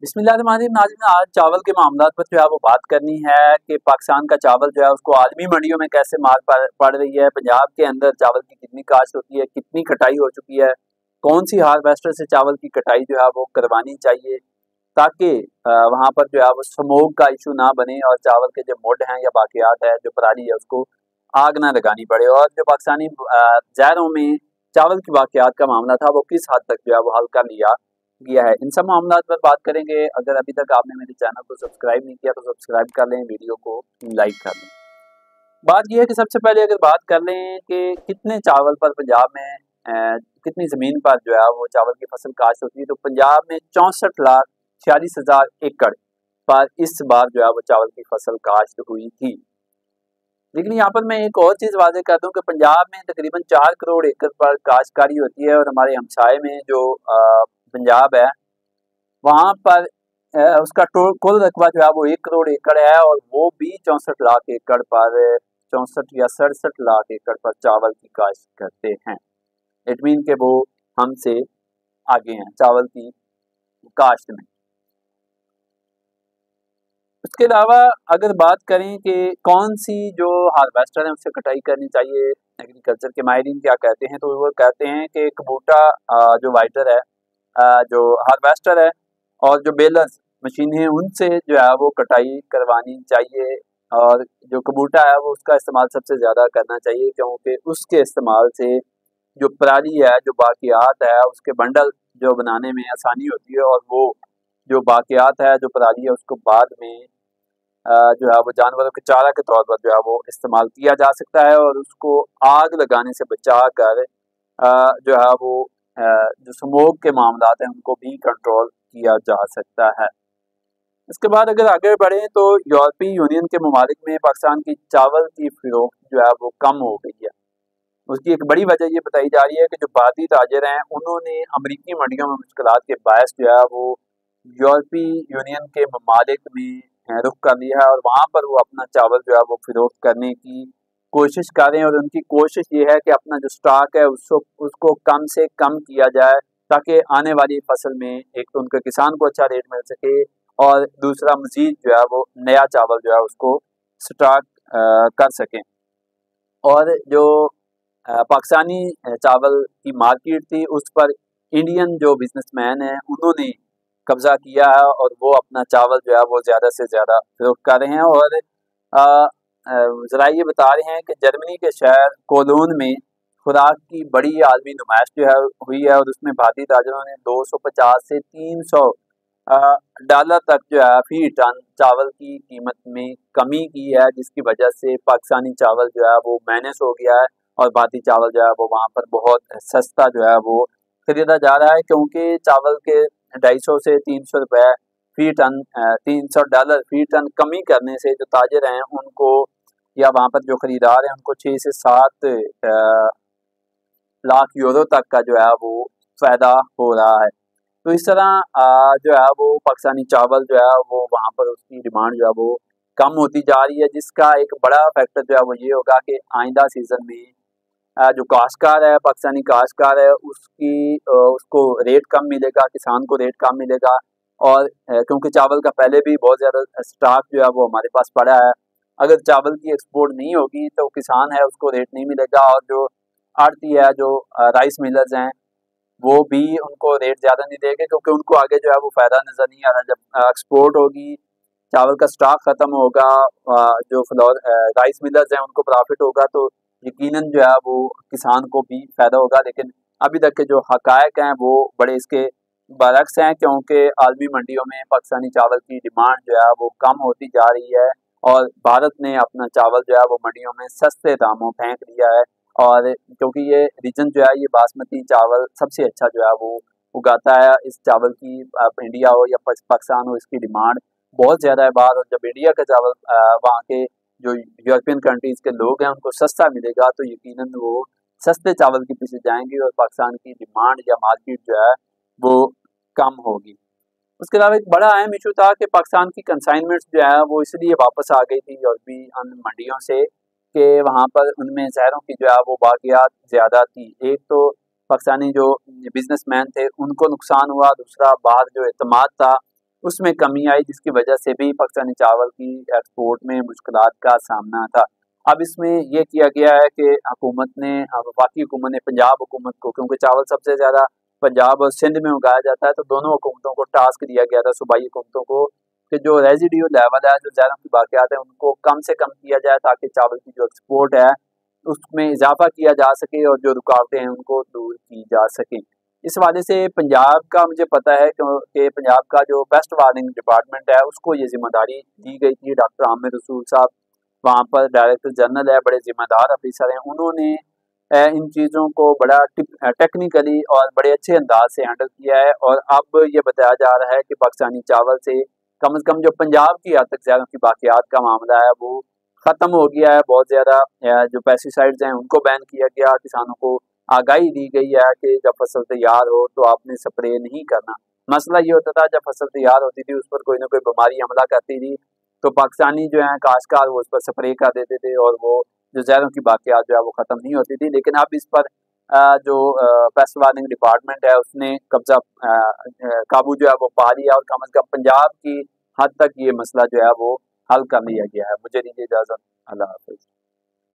बिस्मिल्लाहिर्रहमानिर्रहीम। नाज़रीन, आज चावल के मामलात पर जो है वो बात करनी है कि पाकिस्तान का चावल जो है उसको आलमी मंडियों में कैसे मार पड़ रही है। पंजाब के अंदर चावल की कितनी काश्त होती है, कितनी कटाई हो चुकी है, कौन सी हार्वेस्टर से चावल की कटाई जो है वो करवानी चाहिए ताकि वहाँ पर जो है वो स्मोक का इशू ना बने और चावल के जो मुड हैं या बाकियात है, जो पराली है, उसको आग ना लगानी पड़े। और जो पाकिस्तानी ज़हरों में चावल की बाकियात का मामला था वो किस हद तक जो है वो हल कर लिया गया है, इन सब मामलात पर बात करेंगे। अगर अभी तक आपने मेरे चैनल को सब्सक्राइब नहीं किया तो सब्सक्राइब कर लें, वीडियो को लाइक कर लें। बात यह है कि सबसे पहले अगर बात कर लें कि कितने चावल पर पंजाब में कितनी ज़मीन पर जो है वो चावल की फसल काश्त होती है, तो पंजाब में 64,46,000 एकड़ पर इस बार जो है वो चावल की फसल काश्त हुई थी। लेकिन यहाँ पर मैं एक और चीज़ वाज़ेह कर दूं कि पंजाब में तकरीबन 4 करोड़ एकड़ पर काश्तकारी होती है और हमारे हमसाए में जो पंजाब है वहाँ पर उसका कुल रकबा जो है वो 1 करोड़ एकड़ है और वो भी 64 लाख एकड़ पर 64 या 67 लाख एकड़ पर चावल की काश्त करते हैं। इट मीन के वो हमसे आगे हैं चावल की काश्त में। उसके अलावा अगर बात करें कि कौन सी जो हार्वेस्टर है उससे कटाई करनी चाहिए, एग्रीकल्चर के माहिरीन क्या कहते हैं, तो वो कहते हैं कि कबूटा जो वाइडर है, जो हार्वेस्टर है और जो बेलर्स मशीन है उनसे जो है वो कटाई करवानी चाहिए। और जो कबूटा है वो उसका इस्तेमाल सबसे ज़्यादा करना चाहिए क्योंकि उसके इस्तेमाल से जो पराली है, जो बाकियात है, उसके बंडल जो बनाने में आसानी होती है और वो जो बाकियात है, जो पराली है, उसको बाद में जो है वो जानवरों के चारा के तौर पर जो है वो इस्तेमाल किया जा सकता है और उसको आग लगाने से बचा कर जो है वो जो स्मोक के मामलात हैं उनको भी कंट्रोल किया जा सकता है। इसके बाद अगर आगे बढ़ें तो यूरोपीय यूनियन के ममालिक में पाकिस्तान की चावल की फ़रोख्त जो है वो कम हो गई है। उसकी एक बड़ी वजह ये बताई जा रही है कि जो भारतीय ताजिर हैं उन्होंने अमरीकी मंडियों में मुश्किलात के बायस जो है वो यूरोपीय यूनियन के ममालिक में रुख कर लिया है और वहाँ पर वो अपना चावल जो है वो फ़रोख्त करने की कोशिश कर रहे हैं और उनकी कोशिश ये है कि अपना जो स्टॉक है उसको कम से कम किया जाए ताकि आने वाली फसल में एक तो उनके किसान को अच्छा रेट मिल सके और दूसरा मज़ीद जो है वो नया चावल जो है उसको स्टॉक कर सकें। और जो पाकिस्तानी चावल की मार्केट थी उस पर इंडियन जो बिजनेसमैन हैं उन्होंने कब्जा किया है और वो अपना चावल जो है वो ज़्यादा से ज़्यादा फ़रोख्त कर रहे हैं। और ज़रा ये बता रहे हैं कि जर्मनी के शहर कोलोन में खुराक की बड़ी आलमी नुमाइश जो है हुई है और उसमें भारतीय ताजिरों ने 250 से 300 डॉलर तक जो है फी टन चावल की कीमत में कमी की है, जिसकी वजह से पाकिस्तानी चावल जो है वो माइनस हो गया है और भारतीय चावल जो है वो वहाँ पर बहुत सस्ता जो है वो खरीदा जा रहा है क्योंकि चावल के 250 से 300 रुपये फी टन 300 डॉलर फी टन कमी करने से जो ताजिर हैं उनको या वहाँ पर जो खरीदार हैं उनको 6 से 7 लाख यूरो तक का जो है वो फ़ायदा हो रहा है। तो इस तरह जो है वो पाकिस्तानी चावल जो है वो वहाँ पर उसकी डिमांड जो है वो कम होती जा रही है, जिसका एक बड़ा फैक्टर जो है वो ये होगा कि आइंदा सीज़न में जो काश्तकार है, पाकिस्तानी काश्तकार है, उसको रेट कम मिलेगा, किसान को रेट कम मिलेगा। और क्योंकि चावल का पहले भी बहुत ज़्यादा स्टॉक जो है वो हमारे पास पड़ा है, अगर चावल की एक्सपोर्ट नहीं होगी तो किसान है उसको रेट नहीं मिलेगा और जो आड़ती है, जो राइस मिलर्स हैं, वो भी उनको रेट ज़्यादा नहीं देंगे क्योंकि उनको आगे जो है वो फ़ायदा नज़र नहीं आ रहा। जब एक्सपोर्ट होगी, चावल का स्टॉक ख़त्म होगा, जो फ्लोर राइस मिलर्स हैं उनको प्रॉफिट होगा तो यकीनन जो है वो किसान को भी फ़ायदा होगा। लेकिन अभी तक के जो हक़ाइक़ हैं वो बड़े इसके बरअक्स हैं क्योंकि आलमी मंडियों में पाकिस्तानी चावल की डिमांड जो है वो कम होती जा रही है और भारत ने अपना चावल जो है वो मंडियों में सस्ते दामों फेंक दिया है। और क्योंकि ये रीजन जो है ये बासमती चावल सबसे अच्छा जो है वो उगाता है, इस चावल की इंडिया हो या पाकिस्तान हो इसकी डिमांड बहुत ज़्यादा है बाहर। और जब इंडिया का चावल वहाँ के जो यूरोपियन कंट्रीज़ के लोग हैं उनको सस्ता मिलेगा तो यकीनन वो सस्ते चावल के पीछे जाएंगे और पाकिस्तान की डिमांड या मार्केट जो है वो कम होगी। उसके अलावा एक बड़ा अहम इशू था कि पाकिस्तान की कंसाइनमेंट्स जो है वो इसलिए वापस आ गई थी यूरोपीय मंडियों से कि वहाँ पर उनमें ज़हरों की जो है वो बाक़ियात ज़्यादा थी। एक तो पाकिस्तानी जो बिजनेसमैन थे उनको नुकसान हुआ, दूसरा बाहर जो एतमाद था उसमें कमी आई, जिसकी वजह से भी पाकिस्तानी चावल की एक्सपोर्ट में मुश्किलात का सामना था। अब इसमें ये किया गया है कि हुकूमत ने, वफाकी हुकूमत ने पंजाब हुकूमत को, क्योंकि चावल सबसे ज़्यादा पंजाब और सिंध में उगाया जाता है, तो दोनों हुकूमतों को टास्क दिया गया था, सूबाई हुकूमतों को, कि जो रेजिडियो लेवल है, जो ज़ैरों की बाक़ियात है, उनको कम से कम किया जाए ताकि चावल की जो एक्सपोर्ट है उसमें इजाफा किया जा सके और जो रुकावटें हैं उनको दूर की जा सकें। इस हवाले से पंजाब का मुझे पता है कि पंजाब का जो पेस्ट वार्निंग डिपार्टमेंट है उसको ये जिम्मेदारी दी गई थी। डॉक्टर आमिर रसूल साहब वहाँ पर डायरेक्टर जनरल है, बड़े जिम्मेदार ऑफिसर हैं, उन्होंने इन चीज़ों को बड़ा टेक्निकली और बड़े अच्छे अंदाज से हैंडल किया है। और अब ये बताया जा रहा है कि पाकिस्तानी चावल से कम जो पंजाब की हद तक ज़्यादा की बाक़ियात का मामला है वो ख़त्म हो गया है। बहुत ज़्यादा जो पेस्टिसाइड्स हैं उनको बैन किया गया, किसानों को आगाही दी गई है कि जब फसल तैयार हो तो आपने स्प्रे नहीं करना। मसला ये होता था, जब फसल तैयार होती थी उस पर कोई ना कोई बीमारी हमला करती थी तो पाकिस्तानी जो हैं काश्तकार वो उस पर स्प्रे कर देते थे और वो जो ज़हरों की बाक़ियात जो है वो ख़त्म नहीं होती थी। लेकिन अब इस पर जो पेस्ट वार्निंग डिपार्टमेंट है उसने कब्जा काबू जो है वो पा लिया और कम से कम पंजाब की हद तक ये मसला जो है वो हल कर लिया गया है। मुझे दीजिए इजाज़त। अल्लाह हाफ़िज़।